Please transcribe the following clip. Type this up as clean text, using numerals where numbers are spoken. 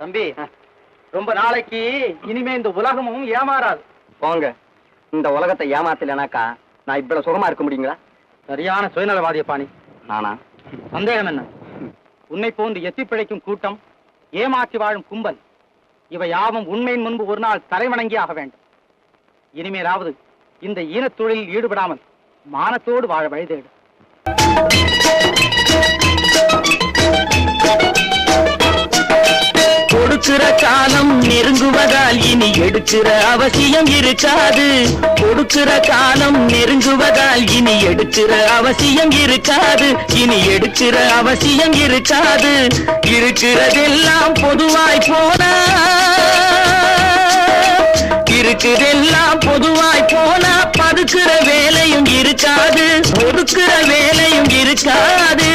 தம்பி, ரொம்ப நாளைக்கு இனிமே இந்த உலகமும் ஏமாறாது. போங்க, இந்த உலகத்தை ஏமாத்தலனாக்கா நான் இவ்வளவு சுகமா இருக்க முடியுங்களா? சரியான சுயநலவாதிய பாணி. நானா? சந்தேகம் என்ன? உன்னை போன்று எத்தி பிழைக்கும் கூட்டம், ஏமாற்றி வாழும் கும்பல், இவை யாவும் உண்மையின் முன்பு ஒரு நாள் தலைவணங்கி ஆக வேண்டும். இனிமேலாவது இந்த ஈனத் தொழிலில் ஈடுபடாமல் மானத்தோடு வாழ வழிதேடு. கொடுக்கிற காலம் நெருங்குவதால் இனி எடுக்கிற அவசியம் இருக்காது. கொடுக்கிற காலம் நெருங்குவதால் இனி எடுக்கிற அவசியம் இருக்காது. இனி எடுக்கிற அவசியம் இருக்காது. இருக்கிறதெல்லாம் பொதுவாய் போனா, இருக்குதெல்லாம் பொதுவாய் போனா பதுக்கிற வேலையும் இருக்காது, ஒதுக்குற வேலையும் இருக்காது.